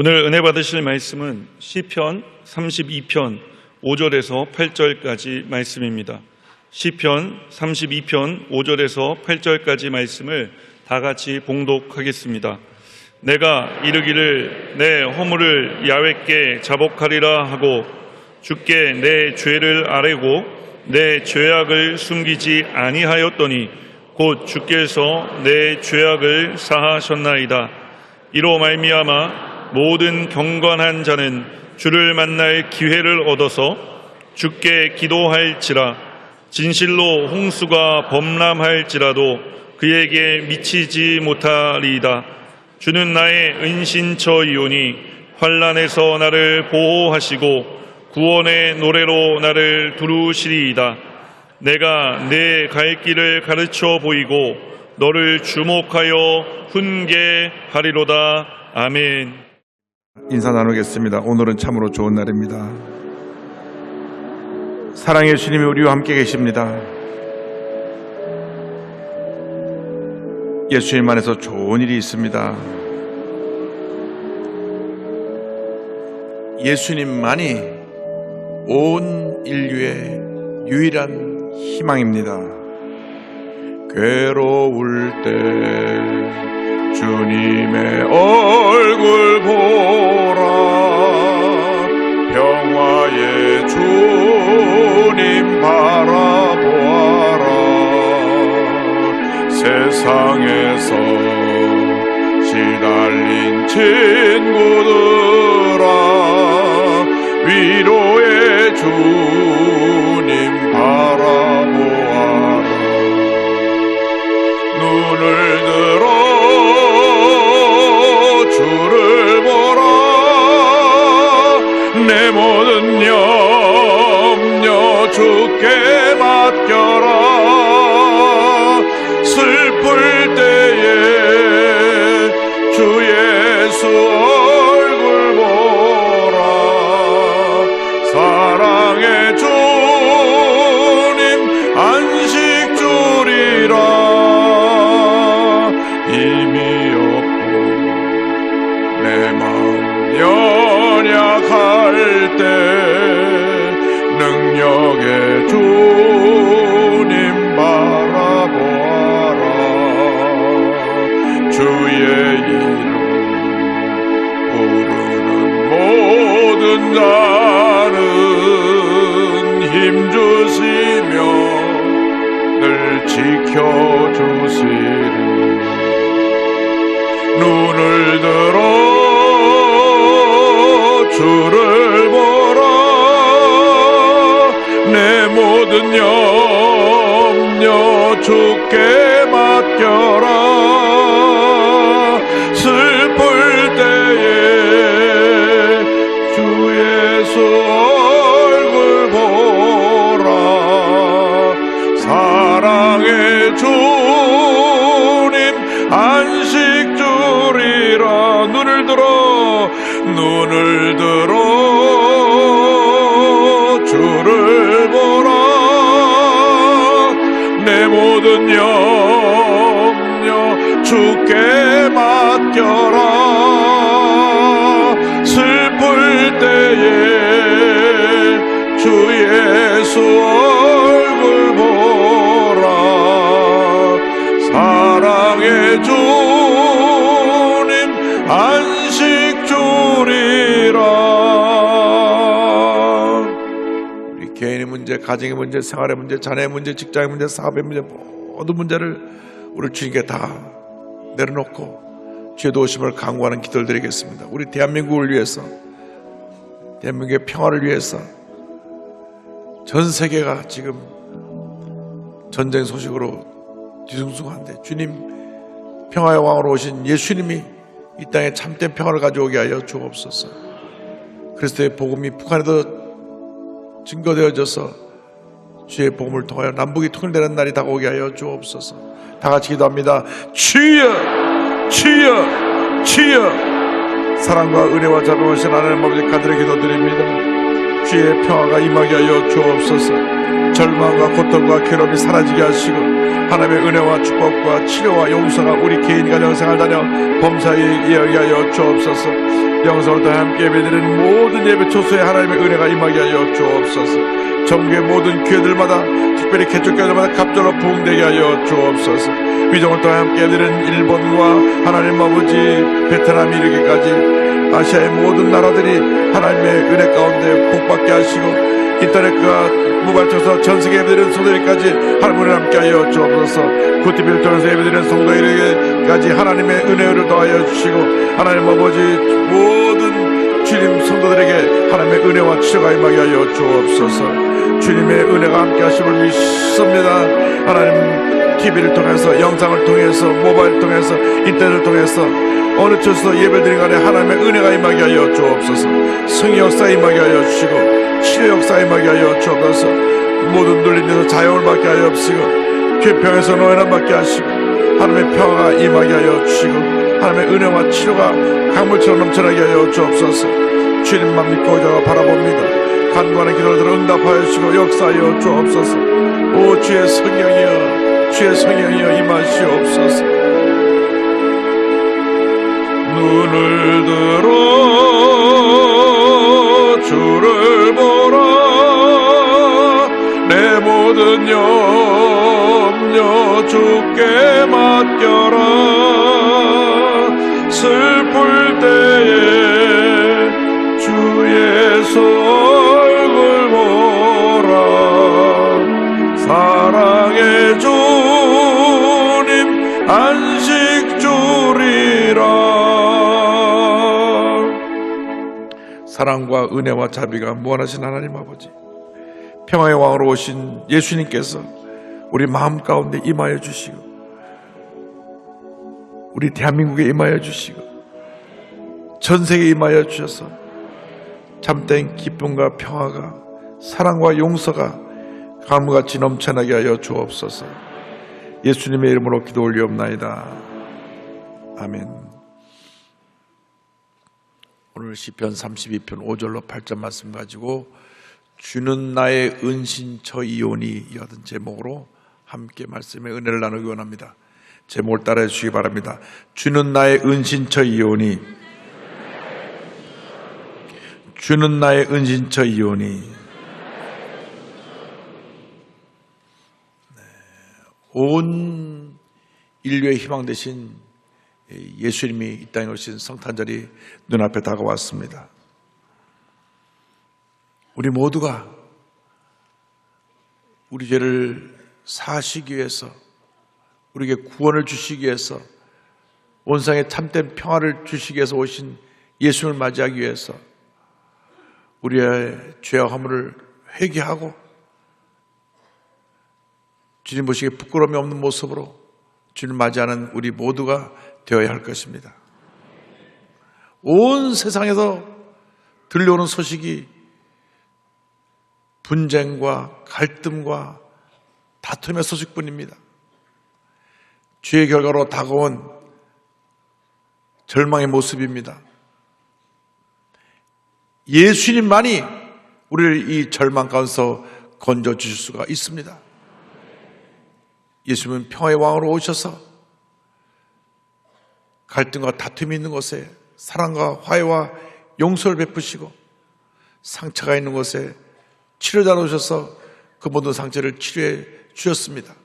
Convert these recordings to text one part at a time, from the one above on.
오늘 은혜 받으실 말씀은 시편 32편 5절에서 8절까지 말씀입니다. 시편 32편 5절에서 8절까지 말씀을 다 같이 봉독하겠습니다. 내가 이르기를 내 허물을 야훼께 자복하리라 하고 주께 내 죄를 아뢰고 내 죄악을 숨기지 아니하였더니 곧 주께서 내 죄악을 사하셨나이다. 이로 말미암아 모든 경건한 자는 주를 만날 기회를 얻어서 주께 기도할지라. 진실로 홍수가 범람할지라도 그에게 미치지 못하리이다. 주는 나의 은신처이오니 환난에서 나를 보호하시고 구원의 노래로 나를 두루시리이다. 내가 내 갈 길을 가르쳐 보이고 너를 주목하여 훈계하리로다. 아멘. 인사 나누겠습니다. 오늘은 참으로 좋은 날입니다. 사랑의 주님이 우리와 함께 계십니다. 예수님 안에서 좋은 일이 있습니다. 예수님만이 온 인류의 유일한 희망입니다. 괴로울 때 주님의 얼굴 보라. 평화의 주님 바라보아라. 세상에서 시달린 친구들아 위로의 주님 바라보아라. 눈을 들어 주를 보라. 내 모든 염려 주께 맡겨라. 슬플 때에 주 예수 얼굴 보라. 사랑의 주님 안식 주리라. 힘이 없고 내 마음 연약할 때 능력의 주님 바라보아라. 주의 이름 부르는 모든 자는 힘주시며 늘 지켜주시리. 눈을 들어 주를 보라. 내 모든 염려 주께 맡겨라. 슬플 때에 주 예수 얼굴 보라. 사랑의 주님 안식 주리라. 눈을 들어 주를 보라. 내 모든 염려 주께 맡겨라. 슬플 때에 주 예수 얼굴 보라. 사랑의 주님 안식 주리라. 우리 개인의 문제, 가정의 문제, 생활의 문제, 자녀의 문제, 직장의 문제, 사업의 문제, 모든 문제를 우리 주님께 다 내려놓고 주의 도우심을 간구하는 기도를 드리겠습니다. 우리 대한민국을 위해서, 대한민국의 평화를 위해서, 전 세계가 지금 전쟁 소식으로 뒤숭숭한데 주님 평화의 왕으로 오신 예수님이 이 땅에 참된 평화를 가져오게 하여 주옵소서. 그리스도의 복음이 북한에도 증거되어져서 주의 복음을 통하여 남북이 통일되는 날이 다가오게 하여 주옵소서. 다 같이 기도합니다. 주여, 주여, 주여. 사랑과 은혜와 자비하신 하나님 아버지 간절히 기도드립니다. 주의 평화가 임하게 하여 주옵소서. 절망과 고통과 괴로움이 사라지게 하시고 하나님의 은혜와 축복과 치료와 용서가 우리 개인 가정 생활 다녀 범사에 이어게 하여 주옵소서. 영성으로 함께 예배드리는 모든 예배 초소에 하나님의 은혜가 임하게 하여 주옵소서. 전국의 모든 교회들마다 특별히 개척교회들마다 갑절로 부흥되게 하여 주옵소서. 위정을 통해 함께 예배드리는 일본과 하나님 아버지 베트남 이르기까지 아시아의 모든 나라들이 하나님의 은혜 가운데 복받게 하시고 인터넷과 모바일 통해서 전세계 예배드리는 성도들까지 하나님을 함께하여 주옵소서. 굿TV를 통해서 예배드리는 성도들에게까지 하나님의 은혜를 더하여 주시고 하나님 아버지 모든 주님 성도들에게 하나님의 은혜와 치료가 임하게 하여 주옵소서. 주님의 은혜가 함께하심을 믿습니다. 하나님 TV를 통해서 영상을 통해서 모바일을 통해서 인터넷을 통해서 어느 쪽에서 예배드린 간에 하나님의 은혜가 임하게 하여 주옵소서. 성의 역사 임하게 하여 주시고 치료 역사 임하게 하여 주옵소서. 모든 눌린 데서 자유를 받게 하여 주시고 죄평에서 노예를 받게 하시고 하나님의 평화가 임하게 하여 주시고 하나님의 은혜와 치료가 강물처럼 넘쳐나게 하여 주옵소서. 주님만 믿고 의자가 바라봅니다. 간구하는 기도를 들어 응답하여 주시고 역사하여 주옵소서. 오 주의 성령이여 주의 성령이여 임하시옵소서. 눈을 들어 주를 보라. 내 모든 염려 주께 맡겨라. 슬플 때에 주의 얼굴 보라. 사랑의 주님 안식 주리라. 사랑과 은혜와 자비가 무한하신 하나님 아버지, 평화의 왕으로 오신 예수님께서 우리 마음 가운데 임하여 주시고 우리 대한민국에 임하여 주시고 전 세계에 임하여 주셔서 참된 기쁨과 평화가 사랑과 용서가 강물같이 넘쳐나게 하여 주옵소서. 예수님의 이름으로 기도 올리옵나이다. 아멘. 오늘 시편 32편 5절로 8절 말씀 가지고 주는 나의 은신처이오니 이하던 제목으로 함께 말씀의 은혜를 나누기 원합니다. 제목을 따라해 주시기 바랍니다. 주는 나의 은신처이오니, 주는 나의 은신처이오니. 온 인류의 희망 되신 예수님이 이 땅에 오신 성탄절이 눈앞에 다가왔습니다. 우리 모두가 우리 죄를 사하시기 위해서, 우리에게 구원을 주시기 위해서, 온상에 참된 평화를 주시기 위해서 오신 예수님을 맞이하기 위해서 우리의 죄와 허물을 회개하고 주님 보시기에 부끄러움이 없는 모습으로 주님을 맞이하는 우리 모두가 되어야 할 것입니다. 온 세상에서 들려오는 소식이 분쟁과 갈등과 다툼의 소식뿐입니다. 죄의 결과로 다가온 절망의 모습입니다. 예수님만이 우리를 이 절망 가운데서 건져주실 수가 있습니다. 예수님은 평화의 왕으로 오셔서 갈등과 다툼이 있는 곳에 사랑과 화해와 용서를 베푸시고 상처가 있는 곳에 치료자로 오셔서 그 모든 상처를 치료해 주셨습니다.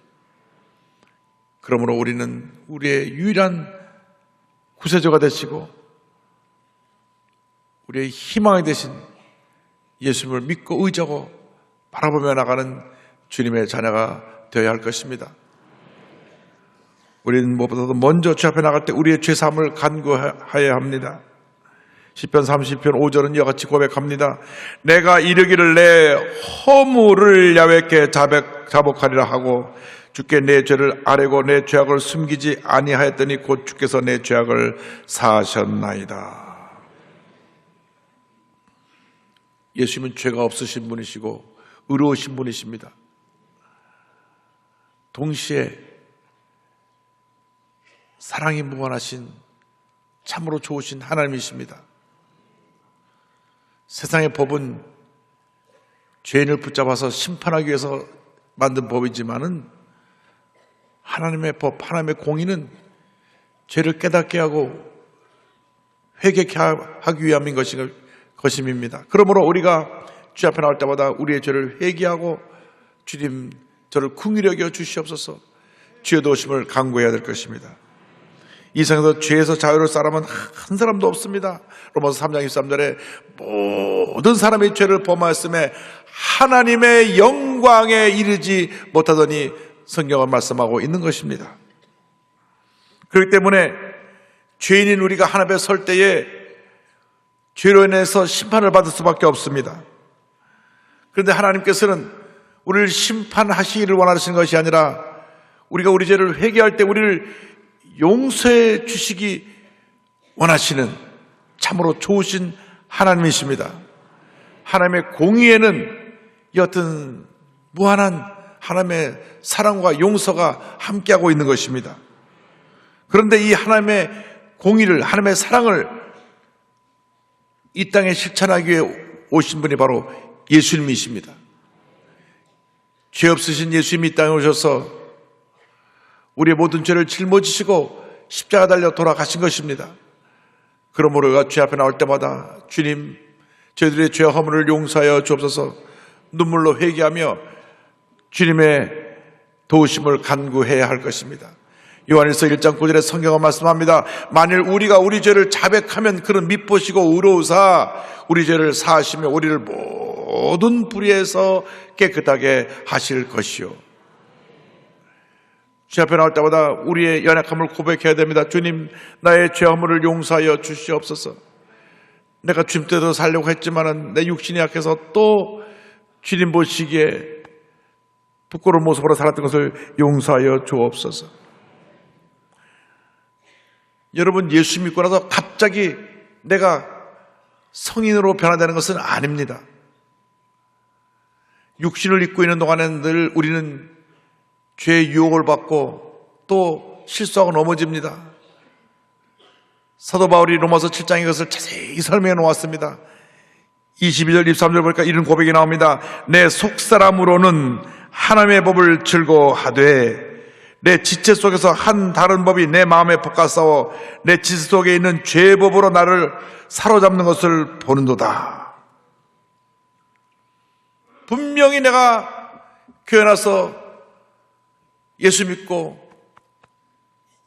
그러므로 우리는 우리의 유일한 구세주가 되시고 우리의 희망이 되신 예수님을 믿고 의지하고 바라보며 나가는 주님의 자녀가 되어야 할 것입니다. 우리는 무엇보다도 먼저 주 앞에 나갈 때 우리의 죄사함을 간구하여야 합니다. 시편 30편 5절은 이와 같이 고백합니다. 내가 이르기를 내 허물을 야훼께 자복하리라 하고 주께 내 죄를 아뢰고 내 죄악을 숨기지 아니하였더니 곧 주께서 내 죄악을 사하셨나이다. 예수님은 죄가 없으신 분이시고 의로우신 분이십니다. 동시에 사랑이 무한하신 참으로 좋으신 하나님이십니다. 세상의 법은 죄인을 붙잡아서 심판하기 위해서 만든 법이지만은 하나님의 법, 하나님의 공의는 죄를 깨닫게 하고 회개케 하기 위함인 것임입니다. 그러므로 우리가 주 앞에 나올 때마다 우리의 죄를 회개하고 주님 저를 긍휼히 여겨 주시옵소서, 죄 도우심을 간구해야 될 것입니다. 이 세상에서 죄에서 자유로울 사람은 한 사람도 없습니다. 로마서 3장 23절에 모든 사람이 죄를 범하였음에 하나님의 영광에 이르지 못하더니 성경을 말씀하고 있는 것입니다. 그렇기 때문에 죄인인 우리가 하나님 앞에 설 때에 죄로 인해서 심판을 받을 수밖에 없습니다. 그런데 하나님께서는 우리를 심판하시기를 원하시는 것이 아니라 우리가 우리 죄를 회개할 때 우리를 용서해 주시기 원하시는 참으로 좋으신 하나님이십니다. 하나님의 공의에는 이 어떤 무한한 하나님의 사랑과 용서가 함께하고 있는 것입니다. 그런데 이 하나님의 공의를, 하나님의 사랑을 이 땅에 실천하기 위해 오신 분이 바로 예수님이십니다. 죄 없으신 예수님이 이 땅에 오셔서 우리의 모든 죄를 짊어지시고 십자가 달려 돌아가신 것입니다. 그러므로 우리가 죄 앞에 나올 때마다 주님, 저희들의 죄와 허물을 용서하여 주옵소서 눈물로 회개하며 주님의 도우심을 간구해야 할 것입니다. 요한일서 1장 9절에 성경은 말씀합니다. 만일 우리가 우리 죄를 자백하면 그는 미쁘시고 의로우사 우리 죄를 사하시며 우리를 모든 불의에서 깨끗하게 하실 것이요. 주 앞에 나올 때마다 우리의 연약함을 고백해야 됩니다. 주님, 나의 죄 허물을 용서하여 주시옵소서. 내가 주님 때도 살려고 했지만 내 육신이 약해서 또 주님 보시기에 부끄러운 모습으로 살았던 것을 용서하여 주옵소서. 여러분, 예수 믿고 나서 갑자기 내가 성인으로 변화되는 것은 아닙니다. 육신을 입고 있는 동안에는 늘 우리는 죄의 유혹을 받고 또 실수하고 넘어집니다. 사도 바울이 로마서 7장에 이것을 자세히 설명해 놓았습니다. 22절, 23절 보니까 이런 고백이 나옵니다. 내 속사람으로는 하나님의 법을 즐거워하되 내 지체 속에서 한 다른 법이 내 마음에 볶아 싸워 내 지체 속에 있는 죄의 법으로 나를 사로잡는 것을 보는도다. 분명히 내가 교회 나서 예수 믿고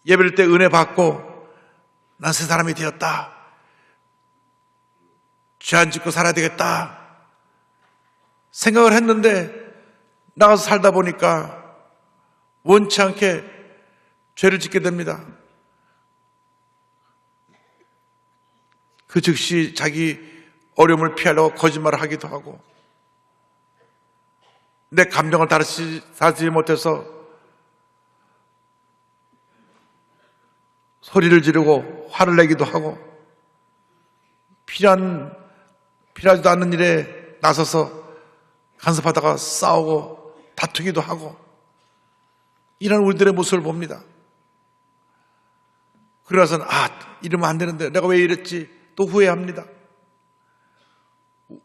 예배를 때 은혜 받고 난 새 사람이 되었다, 죄 안 짓고 살아야 되겠다 생각을 했는데 나가서 살다 보니까 원치 않게 죄를 짓게 됩니다. 그 즉시 자기 어려움을 피하려고 거짓말을 하기도 하고 내 감정을 다스리지 못해서 소리를 지르고 화를 내기도 하고 필요하지도 않는 일에 나서서 간섭하다가 싸우고 다투기도 하고 이런 우리들의 모습을 봅니다. 그러고서는 이러면 안 되는데 내가 왜 이랬지 또 후회합니다.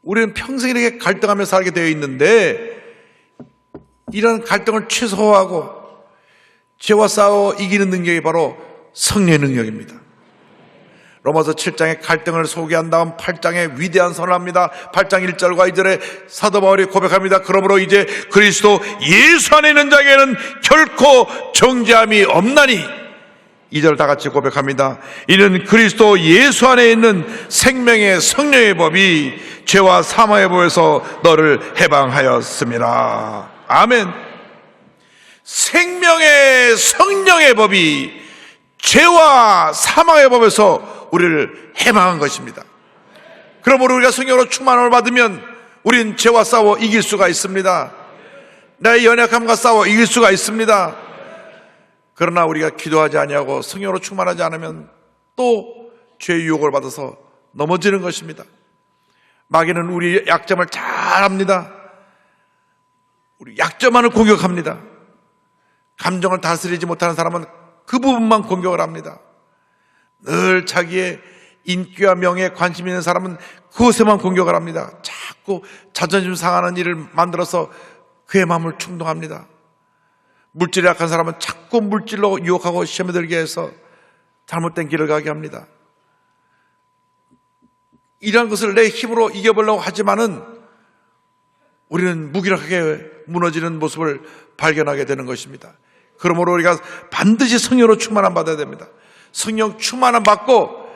우리는 평생 이렇게 갈등하며 살게 되어 있는데 이런 갈등을 최소화하고 죄와 싸워 이기는 능력이 바로 성령의 능력입니다. 로마서 7장의 갈등을 소개한 다음 8장에 위대한 선언을 합니다. 8장 1절과 2절에 사도 바울이 고백합니다. 그러므로 이제 그리스도 예수 안에 있는 자에게는 결코 정죄함이 없나니 2절 다 같이 고백합니다. 이는 그리스도 예수 안에 있는 생명의 성령의 법이 죄와 사망의 법에서 너를 해방하였습니다. 아멘. 생명의 성령의 법이 죄와 사망의 법에서 우리를 해방한 것입니다. 그러므로 우리가 성령으로 충만함을 받으면 우린 죄와 싸워 이길 수가 있습니다. 나의 연약함과 싸워 이길 수가 있습니다. 그러나 우리가 기도하지 아니하고 성령으로 충만하지 않으면 또 죄의 유혹을 받아서 넘어지는 것입니다. 마귀는 우리 약점을 잘 압니다. 우리 약점만을 공격합니다. 감정을 다스리지 못하는 사람은 그 부분만 공격을 합니다. 늘 자기의 인기와 명예에 관심 있는 사람은 그것에만 공격을 합니다. 자꾸 자존심 상하는 일을 만들어서 그의 마음을 충동합니다. 물질에 약한 사람은 자꾸 물질로 유혹하고 시험에 들게 해서 잘못된 길을 가게 합니다. 이러한 것을 내 힘으로 이겨보려고 하지만은 우리는 무기력하게 무너지는 모습을 발견하게 되는 것입니다. 그러므로 우리가 반드시 성령으로 충만함 받아야 됩니다. 성령 충만함 받고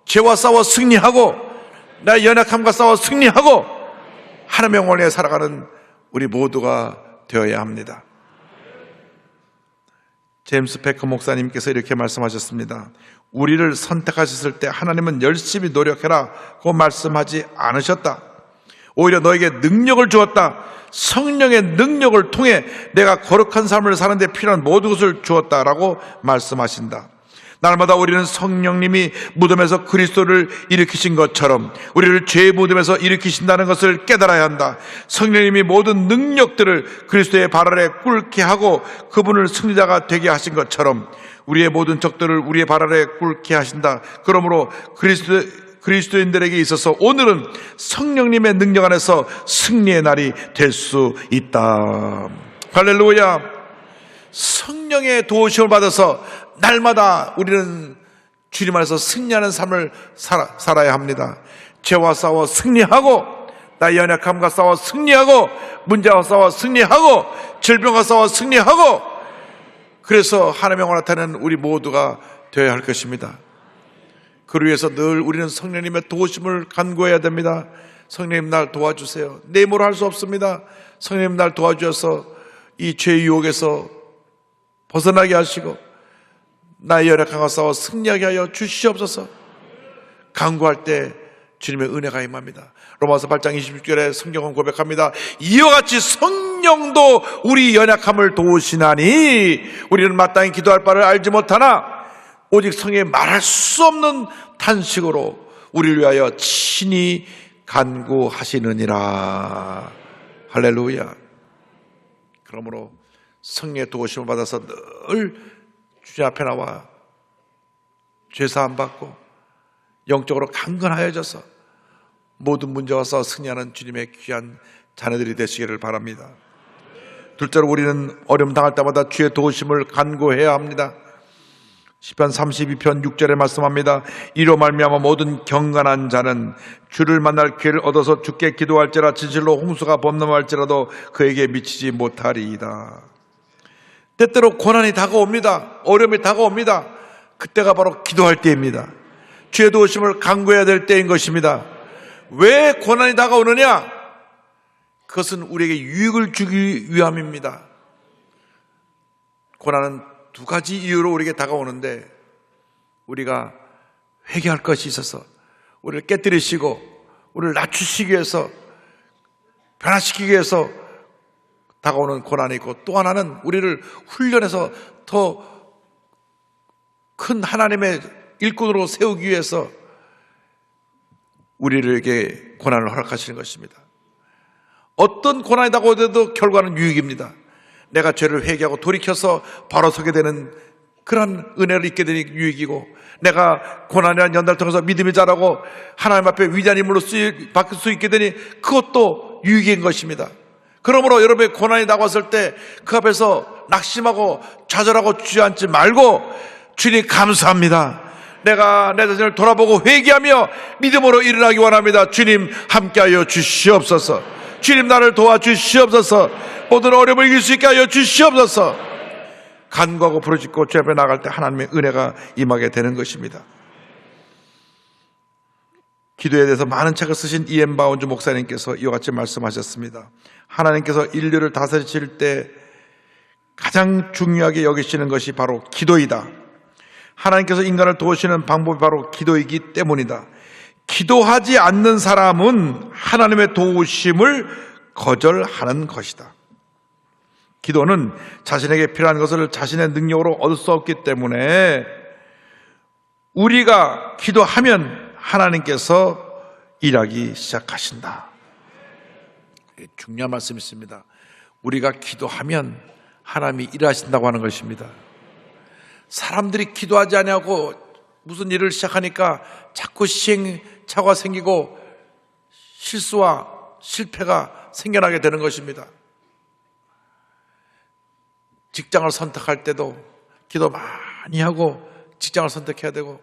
죄와 싸워 승리하고 나의 연약함과 싸워 승리하고 하나님의 영광을 위해 살아가는 우리 모두가 되어야 합니다. 제임스 패커 목사님께서 이렇게 말씀하셨습니다. 우리를 선택하셨을 때 하나님은 열심히 노력해라고 말씀하지 않으셨다. 오히려 너에게 능력을 주었다. 성령의 능력을 통해 내가 거룩한 삶을 사는데 필요한 모든 것을 주었다라고 말씀하신다. 날마다 우리는 성령님이 무덤에서 그리스도를 일으키신 것처럼 우리를 죄의 무덤에서 일으키신다는 것을 깨달아야 한다. 성령님이 모든 능력들을 그리스도의 발 아래 꿇게 하고 그분을 승리자가 되게 하신 것처럼 우리의 모든 적들을 우리의 발 아래 꿇게 하신다. 그러므로 그리스도인들에게 있어서 오늘은 성령님의 능력 안에서 승리의 날이 될 수 있다. 할렐루야. 성령의 도우심을 받아서 날마다 우리는 주님 안에서 승리하는 삶을 살아야 합니다. 죄와 싸워 승리하고 나의 연약함과 싸워 승리하고 문제와 싸워 승리하고 질병과 싸워 승리하고 그래서 하나님의 영광을 나타내는 우리 모두가 되어야 할 것입니다. 그를 위해서 늘 우리는 성령님의 도우심을 간구해야 됩니다. 성령님 날 도와주세요. 내 힘으로 할 수 없습니다. 성령님 날 도와주셔서 이 죄의 유혹에서 벗어나게 하시고 나의 연약함과 싸워 승리하게 하여 주시옵소서. 간구할 때 주님의 은혜가 임합니다. 로마서 8장 26절에 성경은 고백합니다. 이와 같이 성령도 우리 연약함을 도우시나니 우리는 마땅히 기도할 바를 알지 못하나 오직 성령의 말할 수 없는 탄식으로 우리를 위하여 친히 간구하시느니라. 할렐루야. 그러므로 성령의 도우심을 받아서 늘 주님 앞에 나와 죄사함 받고 영적으로 강건하여져서 모든 문제와 싸워 승리하는 주님의 귀한 자녀들이 되시기를 바랍니다. 둘째로 우리는 어려움 당할 때마다 주의 도우심을 간구해야 합니다. 시편 32편 6절에 말씀합니다. 이로 말미암아 모든 경건한 자는 주를 만날 기회를 얻어서 주께 기도할지라 진실로 홍수가 범람할지라도 그에게 미치지 못하리이다. 때때로 고난이 다가옵니다. 어려움이 다가옵니다. 그때가 바로 기도할 때입니다. 주의 도우심을 간구해야 될 때인 것입니다. 왜 고난이 다가오느냐? 그것은 우리에게 유익을 주기 위함입니다. 고난은 두 가지 이유로 우리에게 다가오는데 우리가 회개할 것이 있어서 우리를 깨뜨리시고 우리를 낮추시기 위해서 변화시키기 위해서 다가오는 고난이 있고 또 하나는 우리를 훈련해서 더 큰 하나님의 일꾼으로 세우기 위해서 우리에게 고난을 허락하시는 것입니다. 어떤 고난이 다가오더라도 결과는 유익입니다. 내가 죄를 회개하고 돌이켜서 바로 서게 되는 그런 은혜를 입게 되는 유익이고 내가 고난이라는 연단을 통해서 믿음이 자라고 하나님 앞에 위대한 인물로 바뀔 수 있게 되니 그것도 유익인 것입니다. 그러므로 여러분의 고난이 다가왔을 때 그 앞에서 낙심하고 좌절하고 주저앉지 말고 주님 감사합니다. 내가 내 자신을 돌아보고 회개하며 믿음으로 일어나기 원합니다. 주님 함께하여 주시옵소서. 주님 나를 도와주시옵소서. 모든 어려움을 이길 수 있게 하여 주시옵소서. 간구하고 부르짖고 주 앞에 나갈 때 하나님의 은혜가 임하게 되는 것입니다. 기도에 대해서 많은 책을 쓰신 이엠 바운즈 목사님께서 이와 같이 말씀하셨습니다. 하나님께서 인류를 다스리실 때 가장 중요하게 여기시는 것이 바로 기도이다. 하나님께서 인간을 도우시는 방법이 바로 기도이기 때문이다. 기도하지 않는 사람은 하나님의 도우심을 거절하는 것이다. 기도는 자신에게 필요한 것을 자신의 능력으로 얻을 수 없기 때문에 우리가 기도하면 하나님께서 일하기 시작하신다. 중요한 말씀이 있습니다. 우리가 기도하면 하나님이 일하신다고 하는 것입니다. 사람들이 기도하지 않냐고 무슨 일을 시작하니까 자꾸 시행착오가 생기고 실수와 실패가 생겨나게 되는 것입니다. 직장을 선택할 때도 기도 많이 하고 직장을 선택해야 되고,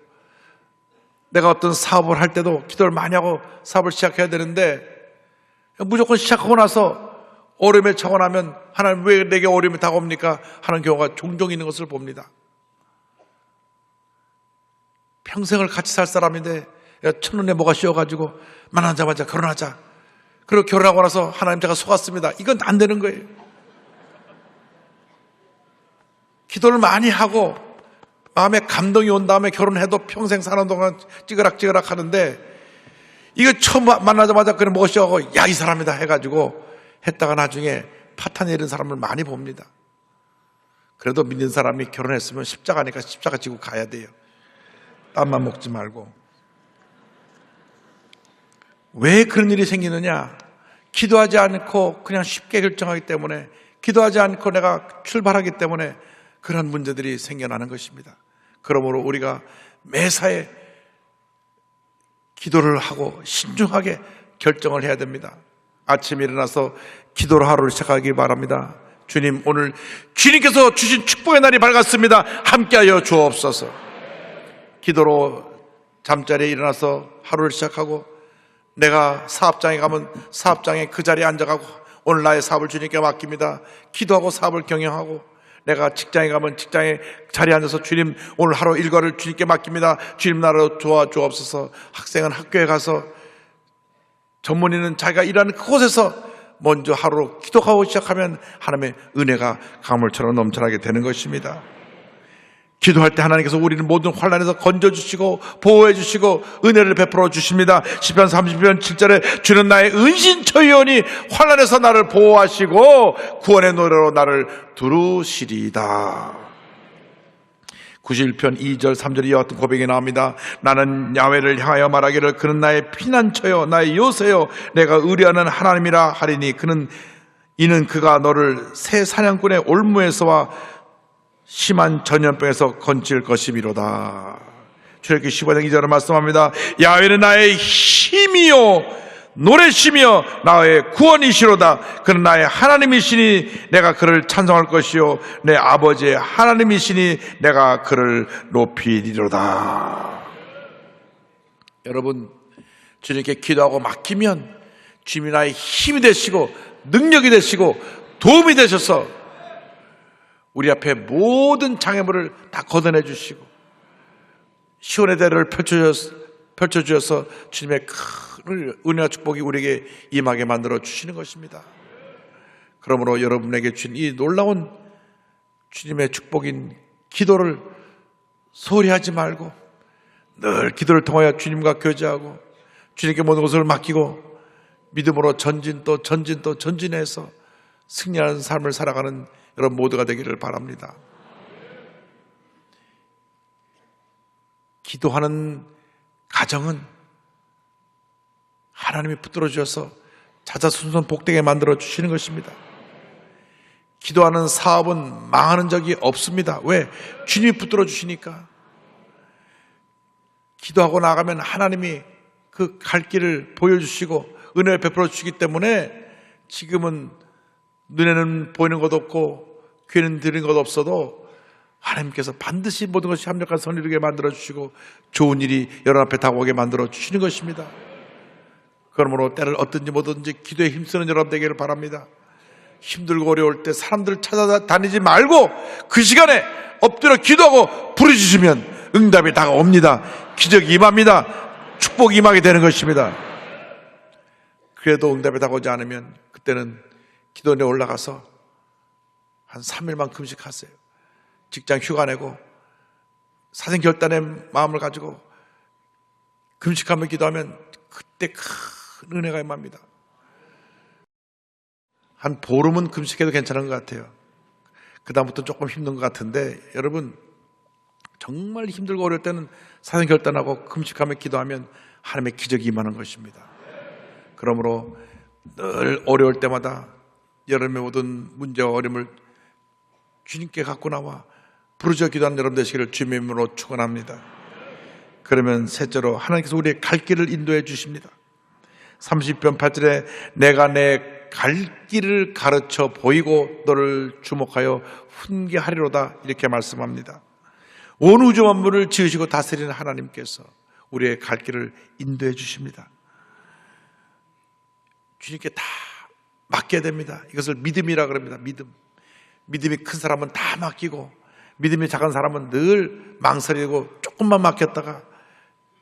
내가 어떤 사업을 할 때도 기도를 많이 하고 사업을 시작해야 되는데, 무조건 시작하고 나서 어려움에 처하고 나면 하나님 왜 내게 어려움이 다가옵니까? 하는 경우가 종종 있는 것을 봅니다. 평생을 같이 살 사람인데 첫눈에 뭐가 씌어가지고 만나자마자 결혼하자, 그리고 결혼하고 나서 하나님 제가 속았습니다, 이건 안 되는 거예요. 기도를 많이 하고 마음에 감동이 온 다음에 결혼해도 평생 사는 동안 찌그락찌그락 하는데, 이거 처음 만나자마자 그냥 뭐가 씌어가고 야 이 사람이다 해가지고 했다가 나중에 파탄 내리는 사람을 많이 봅니다. 그래도 믿는 사람이 결혼했으면 십자가니까 십자가 지고 가야 돼요. 땀만 먹지 말고. 왜 그런 일이 생기느냐? 기도하지 않고 그냥 쉽게 결정하기 때문에, 기도하지 않고 내가 출발하기 때문에 그런 문제들이 생겨나는 것입니다. 그러므로 우리가 매사에 기도를 하고 신중하게 결정을 해야 됩니다. 아침에 일어나서 기도로 하루를 시작하기 바랍니다. 주님, 오늘 주님께서 주신 축복의 날이 밝았습니다. 함께하여 주옵소서. 기도로 잠자리에 일어나서 하루를 시작하고, 내가 사업장에 가면 사업장에 그 자리에 앉아가고 오늘 나의 사업을 주님께 맡깁니다. 기도하고 사업을 경영하고, 내가 직장에 가면 직장에 자리에 앉아서 주님 오늘 하루 일과를 주님께 맡깁니다. 주님 나라로 도와주옵소서. 학생은 학교에 가서, 전문의는 자기가 일하는 그곳에서 먼저 하루 기도하고 시작하면 하나님의 은혜가 강물처럼 넘쳐나게 되는 것입니다. 기도할 때 하나님께서 우리를 모든 환난에서 건져주시고 보호해주시고 은혜를 베풀어 주십니다. 시편 30편 7절에 주는 나의 은신처이오니 환난에서 나를 보호하시고 구원의 노래로 나를 두루시리이다. 91편 2절 3절에 이와 같은 고백이 나옵니다. 나는 야훼를 향하여 말하기를 그는 나의 피난처요 나의 요새요 내가 의뢰하는 하나님이라 하리니 이는 그가 너를 새 사냥꾼의 올무에서와 심한 전염병에서 건질 것이미로다. 출애굽기 15장 2절에 말씀합니다. 야훼는 나의 힘이요 노래시며 나의 구원이시로다. 그는 나의 하나님이시니 내가 그를 찬송할 것이요 내 아버지의 하나님이시니 내가 그를 높이리로다. 여러분, 주님께 기도하고 맡기면 주님이 나의 힘이 되시고 능력이 되시고 도움이 되셔서 우리 앞에 모든 장애물을 다 걷어내 주시고 시온의 대를 펼쳐주셔서 주님의 큰 은혜와 축복이 우리에게 임하게 만들어 주시는 것입니다. 그러므로 여러분에게 주신 이 놀라운 주님의 축복인 기도를 소홀히 하지 말고 늘 기도를 통하여 주님과 교제하고 주님께 모든 것을 맡기고 믿음으로 전진 또 전진해서 승리하는 삶을 살아가는 여러분 모두가 되기를 바랍니다. 기도하는 가정은 하나님이 붙들어 주셔서 자자손손 복되게 만들어 주시는 것입니다. 기도하는 사업은 망하는 적이 없습니다. 왜? 주님이 붙들어 주시니까. 기도하고 나가면 하나님이 그 갈 길을 보여주시고 은혜를 베풀어 주시기 때문에 지금은 눈에는 보이는 것 없고 귀에는 들리는 것 없어도 하나님께서 반드시 모든 것이 합력한 선을 이루게 만들어 주시고 좋은 일이 여러분 앞에 다가오게 만들어 주시는 것입니다. 그러므로 때를 어떤지 뭐든지 기도에 힘쓰는 여러분 되기를 바랍니다. 힘들고 어려울 때 사람들을 찾아다니지 말고 그 시간에 엎드려 기도하고 부르짖으면 응답이 다가옵니다. 기적이 임합니다. 축복이 임하게 되는 것입니다. 그래도 응답이 다가오지 않으면 그때는 기도원에 올라가서 한 3일만 금식하세요. 직장 휴가 내고 사생결단의 마음을 가지고 금식하며 기도하면 그때 큰 은혜가 임합니다. 한 보름은 금식해도 괜찮은 것 같아요. 그 다음부터 조금 힘든 것 같은데 여러분 정말 힘들고 어려울 때는 사생결단하고 금식하며 기도하면 하나님의 기적이 임하는 것입니다. 그러므로 늘 어려울 때마다 여러분의 모든 문제와 어려움을 주님께 갖고 나와 부르짖어 기도하는 여러분 되시기를 주님의 이름으로 축원합니다. 그러면 셋째로 하나님께서 우리의 갈 길을 인도해 주십니다. 30편 8절에 내가 내 갈 길을 가르쳐 보이고 너를 주목하여 훈계하리로다, 이렇게 말씀합니다. 온 우주 만물을 지으시고 다스리는 하나님께서 우리의 갈 길을 인도해 주십니다. 주님께 다 맡겨야 됩니다. 이것을 믿음이라 그럽니다. 믿음이 큰 사람은 다 맡기고, 믿음이 작은 사람은 늘 망설이고 조금만 맡겼다가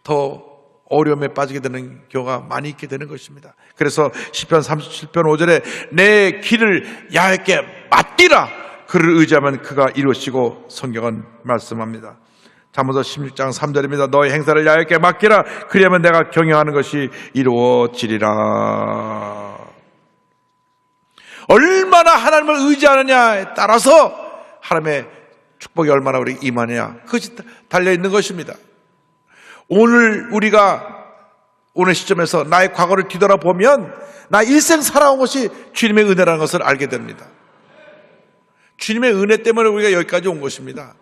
더 어려움에 빠지게 되는 경우가 많이 있게 되는 것입니다. 그래서 시편 37편 5절에 내 길을 야훼께 맡기라, 그를 의지하면 그가 이루시고, 성경은 말씀합니다. 잠언서 16장 3절입니다. 너의 행사를 야훼께 맡기라, 그리하면 내가 경영하는 것이 이루어지리라. 얼마나 하나님을 의지하느냐에 따라서 하나님의 축복이 얼마나 우리 임하느냐, 그것이 달려있는 것입니다. 오늘 우리가 오늘 시점에서 나의 과거를 뒤돌아보면 나 일생 살아온 것이 주님의 은혜라는 것을 알게 됩니다. 주님의 은혜 때문에 우리가 여기까지 온 것입니다.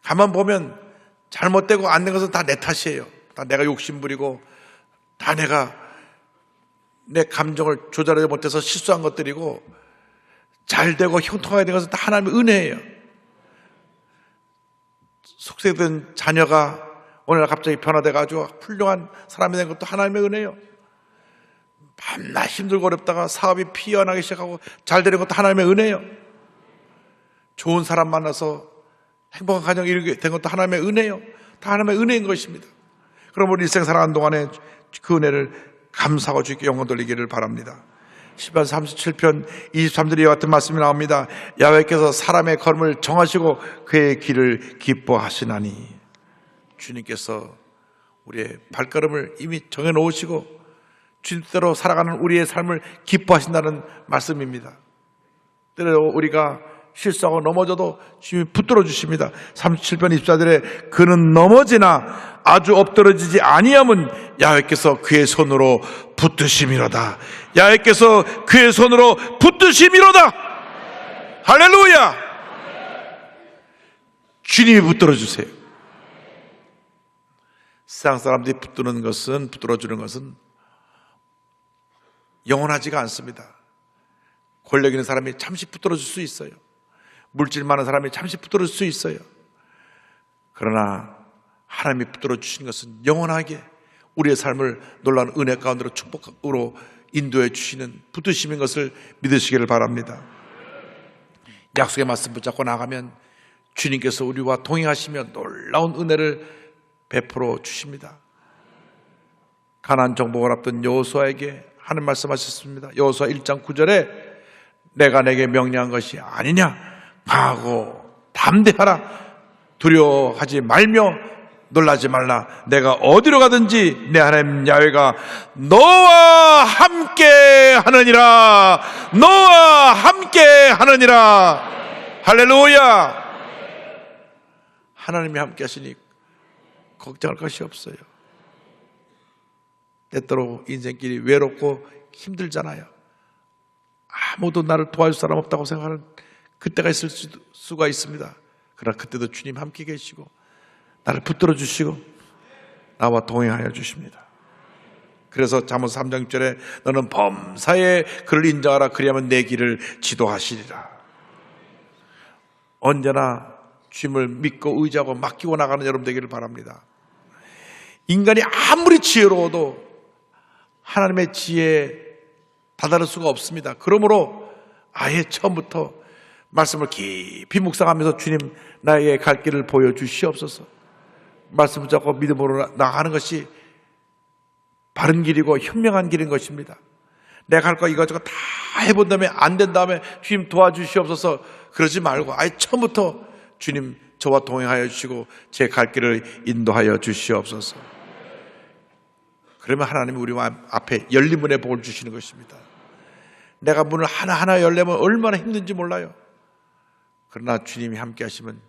가만 보면 잘못되고 안 된 것은 다 내 탓이에요. 다 내가 욕심부리고, 다 내가 내 감정을 조절하지 못해서 실수한 것들이고, 잘되고 형통하게 된 것은 다 하나님의 은혜예요. 속세된 자녀가 오늘 갑자기 변화돼가지고 훌륭한 사람이 된 것도 하나님의 은혜예요. 밤낮 힘들고 어렵다가 사업이 피어나기 시작하고 잘 되는 것도 하나님의 은혜예요. 좋은 사람 만나서 행복한 가정 이루게 된 것도 하나님의 은혜예요. 다 하나님의 은혜인 것입니다. 그럼 우리 일생 살아가는 동안에 그 은혜를 감사하고 주께 영광 돌리기를 바랍니다. 시편 37편 23절에 이와 같은 말씀이 나옵니다. 야훼께서 사람의 걸음을 정하시고 그의 길을 기뻐하시나니. 주님께서 우리의 발걸음을 이미 정해놓으시고 주님대로 살아가는 우리의 삶을 기뻐하신다는 말씀입니다. 때로 우리가 실수하고 넘어져도 주님이 붙들어 주십니다. 37편 24절에 그는 넘어지나 아주 엎드러지지 아니함은 야훼께서 그의 손으로 붙드심이로다. 야훼께서 그의 손으로 붙드심이로다. 할렐루야. 주님이 붙들어 주세요. 세상 사람들이 붙들어 주는 것은 영원하지가 않습니다. 권력 있는 사람이 잠시 붙들어 줄 수 있어요. 물질 많은 사람이 잠시 붙들어 줄 수 있어요. 그러나 하나님이 붙들어 주신 것은 영원하게 우리의 삶을 놀라운 은혜 가운데로 축복으로 인도해 주시는 붙드심인 것을 믿으시기를 바랍니다. 약속의 말씀 붙잡고 나가면 주님께서 우리와 동행하시며 놀라운 은혜를 베풀어 주십니다. 가나안 정복을 앞둔 여호수아에게 하는 말씀하셨습니다. 여호수아 1장 9절에 내가 내게 명령한 것이 아니냐, 강하고 담대하라, 두려워하지 말며 놀라지 말라. 내가 어디로 가든지 내 하나님 야훼가 너와 함께 하느니라. 너와 함께 하느니라. 할렐루야. 하나님이 함께 하시니 걱정할 것이 없어요. 때때로 인생길이 외롭고 힘들잖아요. 아무도 나를 도와줄 사람 없다고 생각하는 그때가 있을 수가 있습니다. 그러나 그때도 주님 함께 계시고 나를 붙들어 주시고 나와 동행하여 주십니다. 그래서 잠언 3장 6절에 너는 범사에 그를 인정하라, 그리하면 내 길을 지도하시리라. 언제나 주님을 믿고 의지하고 맡기고 나가는 여러분 되기를 바랍니다. 인간이 아무리 지혜로워도 하나님의 지혜에 다다를 수가 없습니다. 그러므로 아예 처음부터 말씀을 깊이 묵상하면서 주님 나에게 갈 길을 보여주시옵소서. 말씀 붙잡고 믿음으로 나가는 것이 바른 길이고 현명한 길인 것입니다. 내가 할 거 이것저것 다 해본 다음에 안 된 다음에 주님 도와주시옵소서 그러지 말고 아예 처음부터 주님 저와 동행하여 주시고 제 갈 길을 인도하여 주시옵소서. 그러면 하나님이 우리 앞에 열린 문의 복을 주시는 것입니다. 내가 문을 하나하나 열려면 얼마나 힘든지 몰라요. 그러나 주님이 함께 하시면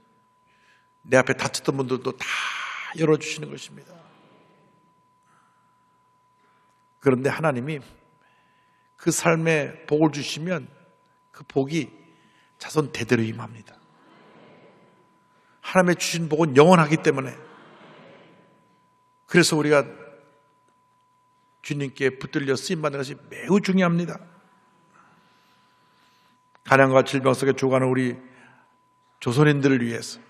내 앞에 닫혔던 문들도 다 열어주시는 것입니다. 그런데 하나님이 그 삶에 복을 주시면 그 복이 자손 대대로 임합니다. 하나님의 주신 복은 영원하기 때문에, 그래서 우리가 주님께 붙들려 쓰임받는 것이 매우 중요합니다. 가난과 질병 속에 죽어가는 우리 조선인들을 위해서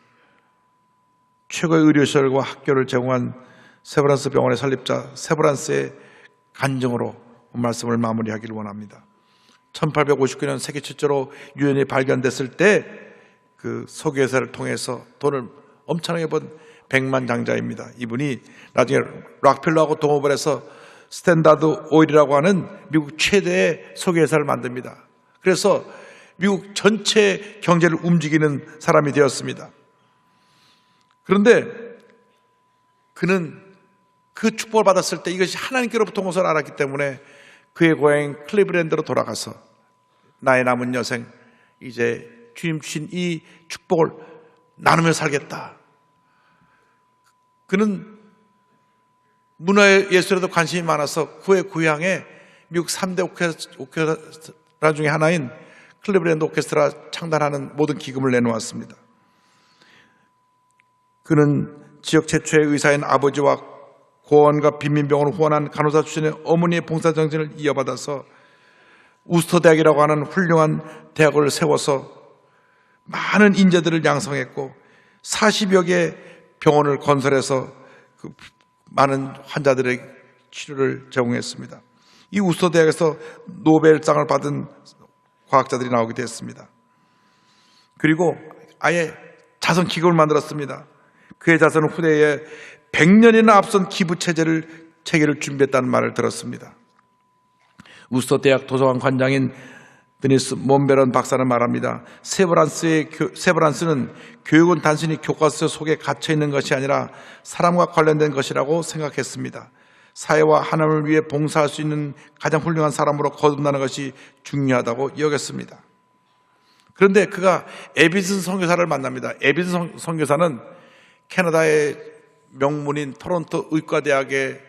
최고의 의료시설과 학교를 제공한 세브란스 병원의 설립자 세브란스의 간증으로 말씀을 마무리하기를 원합니다. 1859년 세계 최초로 유연이 발견됐을 때 그 석유회사를 통해서 돈을 엄청나게 번 백만장자입니다. 이분이 나중에 락펠러하고 동업을 해서 스탠다드 오일이라고 하는 미국 최대의 석유회사를 만듭니다. 그래서 미국 전체 경제를 움직이는 사람이 되었습니다. 그런데 그는 그 축복을 받았을 때 이것이 하나님께로부터 온 것을 알았기 때문에 그의 고향인 클리브랜드로 돌아가서 나의 남은 여생 이제 주님 주신 이 축복을 나누며 살겠다. 그는 문화예술에도 관심이 많아서 그의 고향에 미국 3대 오케스트라 중에 하나인 클리브랜드 오케스트라 창단하는 모든 기금을 내놓았습니다. 그는 지역 최초의 의사인 아버지와 고원과 빈민병원을 후원한 간호사 출신의 어머니의 봉사정신을 이어받아서 우스터 대학이라고 하는 훌륭한 대학을 세워서 많은 인재들을 양성했고 40여 개의 병원을 건설해서 그 많은 환자들의 치료를 제공했습니다. 이 우스터 대학에서 노벨상을 받은 과학자들이 나오게 됐습니다. 그리고 아예 자선 기금을 만들었습니다. 그의 자선은 후대에 100년이나 앞선 기부 체계를 준비했다는 말을 들었습니다. 우스터 대학 도서관 관장인 드니스 몬베런 박사는 말합니다. 세브란스는 교육은 단순히 교과서 속에 갇혀 있는 것이 아니라 사람과 관련된 것이라고 생각했습니다. 사회와 하나님을 위해 봉사할 수 있는 가장 훌륭한 사람으로 거듭나는 것이 중요하다고 여겼습니다. 그런데 그가 에빈슨 선교사를 만납니다. 에빈슨 선교사는 캐나다의 명문인 토론토 의과대학의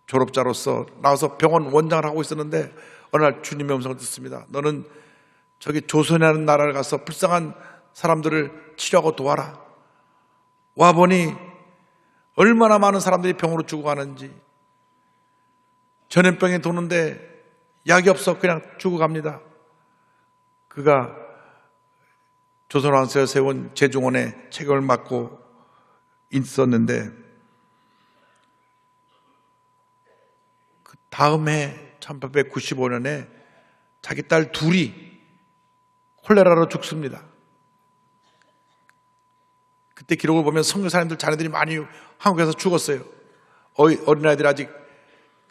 졸업자로서 나와서 병원 원장을 하고 있었는데 어느 날 주님의 음성을 듣습니다. 너는 저기 조선이라는 나라를 가서 불쌍한 사람들을 치료하고 도와라. 와보니 얼마나 많은 사람들이 병으로 죽어가는지. 전염병이 도는데 약이 없어 그냥 죽어갑니다. 그가 조선왕조가 세운 제중원의 책임을 맡고 있었는데 그 다음 해 1895년에 자기 딸 둘이 콜레라로 죽습니다. 그때 기록을 보면 선교사님들 자녀들이 많이 한국에서 죽었어요. 어린아이들이 아직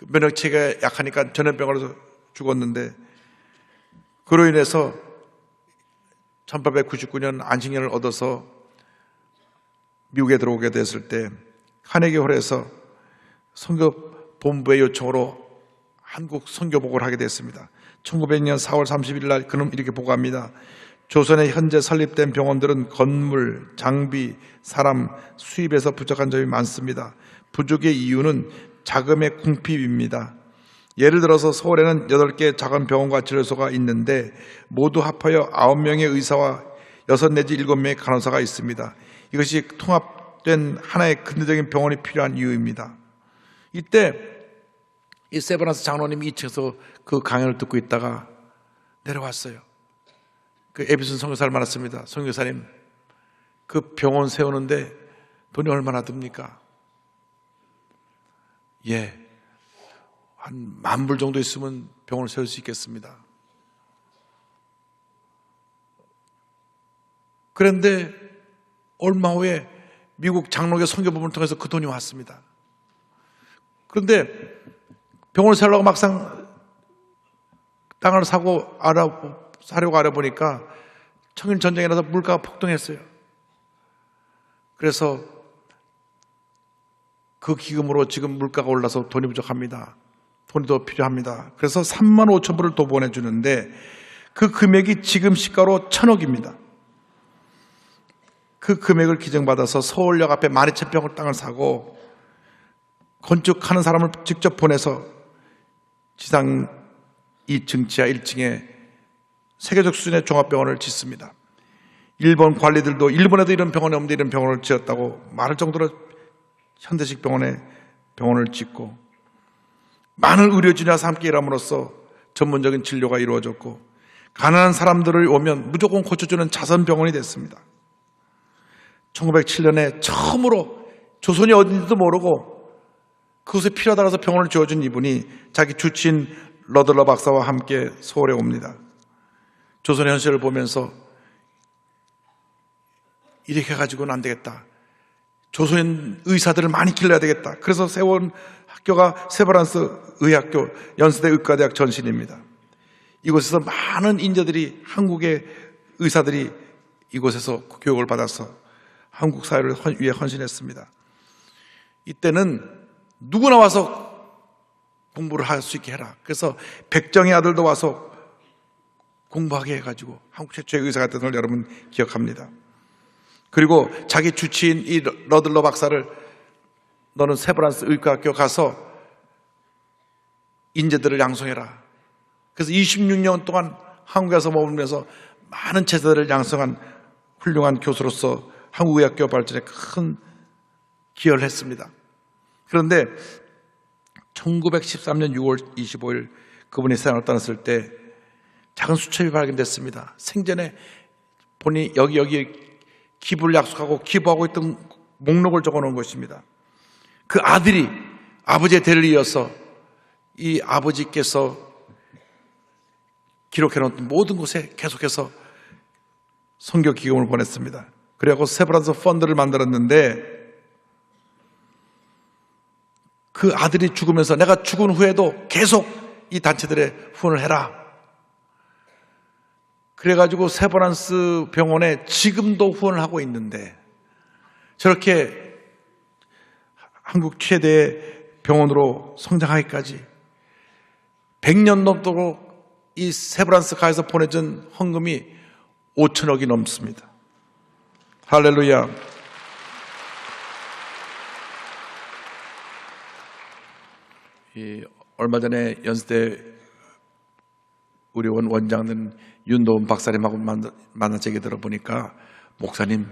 면역체계가 약하니까 전염병으로 죽었는데 그로 인해서 1899년 안식년을 얻어서 미국에 들어오게 됐을 때 카네기홀에서 선교본부의 요청으로 한국 선교복을 하게 됐습니다. 1900년 4월 30일 날 그는 이렇게 보고합니다. 조선에 현재 설립된 병원들은 건물, 장비, 사람, 수입에서 부족한 점이 많습니다. 부족의 이유는 자금의 궁핍입니다. 예를 들어서 서울에는 8개 작은 병원과 진료소가 있는데 모두 합하여 9명의 의사와 6 내지 7명의 간호사가 있습니다. 이것이 통합된 하나의 근대적인 병원이 필요한 이유입니다. 이때 이 세브란스 장로님이 2층에서 그 강연을 듣고 있다가 내려왔어요. 그 에비슨 선교사를 만났습니다. 선교사님, 그 병원 세우는데 돈이 얼마나 듭니까? 예, 한 10,000불 정도 있으면 병원을 세울 수 있겠습니다. 그런데 얼마 후에 미국 장로교 선교부문을 통해서 그 돈이 왔습니다. 그런데 병원을 세우려고 막상 땅을 사려고 알아보니까 청일 전쟁이 나서 물가가 폭등했어요. 그래서 그 기금으로 지금 물가가 올라서 돈이 부족합니다. 돈이 더 필요합니다. 그래서 35,000불을 더 보내주는데 그 금액이 지금 시가로 1,000억입니다. 그 금액을 기증받아서 서울역 앞에 12,000평을 땅을 사고 건축하는 사람을 직접 보내서 지상 2층, 지하 1층에 세계적 수준의 종합병원을 짓습니다. 일본 관리들도 일본에도 이런 병원이 없는데 이런 병원을 지었다고 말할 정도로 현대식 병원을 짓고 많은 의료진과 함께 일함으로써 전문적인 진료가 이루어졌고 가난한 사람들이 오면 무조건 고쳐주는 자선병원이 됐습니다. 1907년에 처음으로 조선이 어딘지도 모르고 그곳에 필요하다고 해서 병원을 지어준 이분이 자기 주치인 러들러 박사와 함께 서울에 옵니다. 조선의 현실을 보면서 이렇게 가지고는 안 되겠다. 조선 의사들을 많이 길러야 되겠다. 그래서 세운 학교가 세브란스 의학교 연세대 의과대학 전신입니다. 이곳에서 많은 인재들이, 한국의 의사들이 이곳에서 교육을 받아서 한국 사회를 위해 헌신했습니다. 이때는 누구나 와서 공부를 할 수 있게 해라. 그래서 백정의 아들도 와서 공부하게 해가지고 한국 최초의 의사가 됐던 걸 여러분 기억합니다. 그리고 자기 주치인 이 러들러 박사를 너는 세브란스 의과학교 가서 인재들을 양성해라. 그래서 26년 동안 한국에서 머물면서 많은 제자들을 양성한 훌륭한 교수로서 한국의학교 발전에 큰 기여를 했습니다. 그런데 1913년 6월 25일 그분이 세상을 떠났을 때 작은 수첩이 발견됐습니다. 생전에 본인이 여기 기부를 약속하고 기부하고 있던 목록을 적어놓은 것입니다. 그 아들이 아버지의 대를 이어서 이 아버지께서 기록해놓은 모든 곳에 계속해서 선교 기금을 보냈습니다. 그래갖고 세브란스 펀드를 만들었는데 그 아들이 죽으면서 내가 죽은 후에도 계속 이 단체들의 후원을 해라. 그래가지고 세브란스 병원에 지금도 후원을 하고 있는데 저렇게 한국 최대의 병원으로 성장하기까지 100년 넘도록 이 세브란스 가에서 보내준 헌금이 5천억이 넘습니다. 할렐루야. 얼마 전에 연세대 우리 원장된 윤도훈 박사님하고 만나서 얘기 들어보니까 목사님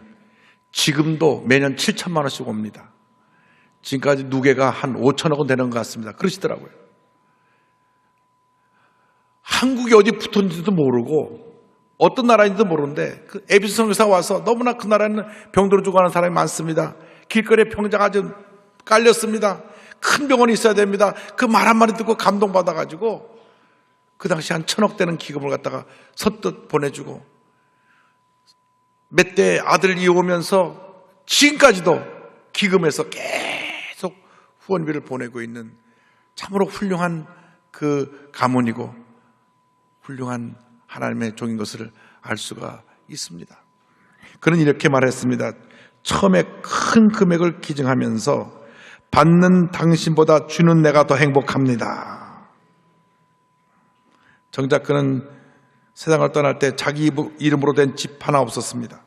지금도 매년 7천만 원씩 옵니다. 지금까지 누계가 한 5천억은 되는 것 같습니다. 그러시더라고요. 한국이 어디 붙었는지도 모르고 어떤 나라인지도 모르는데 그 에비스 선교사 와서 너무나 그 나라에는 병들어 죽어가는 사람이 많습니다. 길거리에 병자가 아주 깔렸습니다. 큰 병원이 있어야 됩니다. 그 말 한마디 듣고 감동받아가지고 그 당시 한 1,000억 되는 기금을 갖다가 선뜻 보내주고 몇 대 아들 이어오면서 지금까지도 기금에서 계속 후원비를 보내고 있는 참으로 훌륭한 그 가문이고 훌륭한 하나님의 종인 것을 알 수가 있습니다. 그는 이렇게 말했습니다. 처음에 큰 금액을 기증하면서 받는 당신보다 주는 내가 더 행복합니다. 정작 그는 세상을 떠날 때 자기 이름으로 된 집 하나 없었습니다.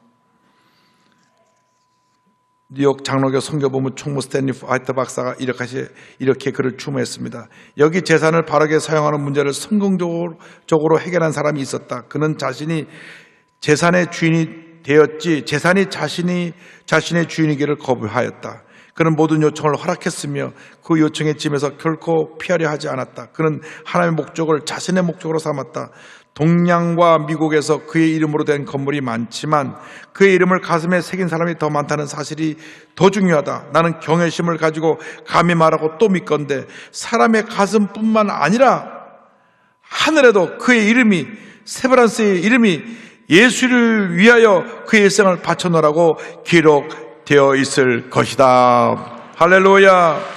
뉴욕 장로교 선교본부 총무 스탠리 화이트 박사가 이렇게 그를 추모했습니다. 여기 재산을 바르게 사용하는 문제를 성공적으로 해결한 사람이 있었다. 그는 자신이 재산의 주인이 되었지 재산이 자신의 주인이기를 거부하였다. 그는 모든 요청을 허락했으며 그 요청의 짐에서 결코 피하려 하지 않았다. 그는 하나님의 목적을 자신의 목적으로 삼았다. 동양과 미국에서 그의 이름으로 된 건물이 많지만 그의 이름을 가슴에 새긴 사람이 더 많다는 사실이 더 중요하다. 나는 경외심을 가지고 감히 말하고 또 믿건대 사람의 가슴뿐만 아니라 하늘에도 그의 이름이 세브란스의 이름이 예수를 위하여 그의 일생을 바쳐놓으라고 기록되어 있을 것이다. 할렐루야.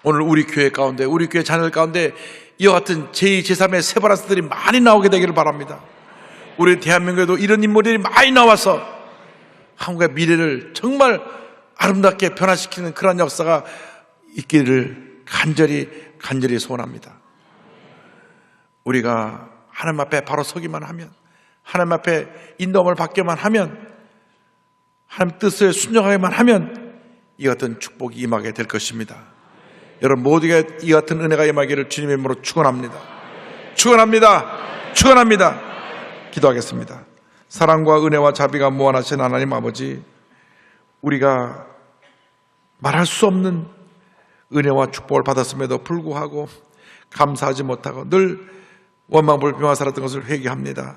오늘 우리 교회 가운데, 우리 교회 자녀들 가운데 이와 같은 제2, 제3의 세브란스들이 많이 나오게 되기를 바랍니다. 우리 대한민국에도 이런 인물들이 많이 나와서 한국의 미래를 정말 아름답게 변화시키는 그런 역사가 있기를 간절히 소원합니다. 우리가 하나님 앞에 바로 서기만 하면, 하나님 앞에 인도함을 받기만 하면, 하나님 뜻에 순종하기만 하면 이 같은 축복이 임하게 될 것입니다. 여러분 모두에게 이 같은 은혜가 임하기를 주님의 이름으로 축원합니다. 축원합니다. 기도하겠습니다. 사랑과 은혜와 자비가 무한하신 하나님 아버지, 우리가 말할 수 없는 은혜와 축복을 받았음에도 불구하고 감사하지 못하고 늘 원망불평하며 살았던 것을 회개합니다.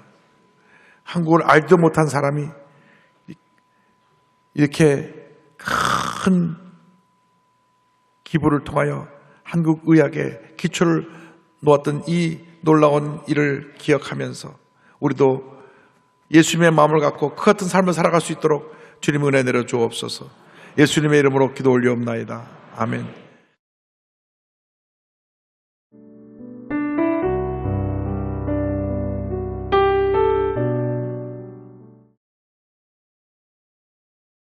한국을 알지도 못한 사람이 이렇게 큰 기부를 통하여 한국 의학의 기초를 놓았던 이 놀라운 일을 기억하면서 우리도 예수님의 마음을 갖고 그 같은 삶을 살아갈 수 있도록 주님 은혜 내려 주옵소서. 예수님의 이름으로 기도 올리옵나이다. 아멘.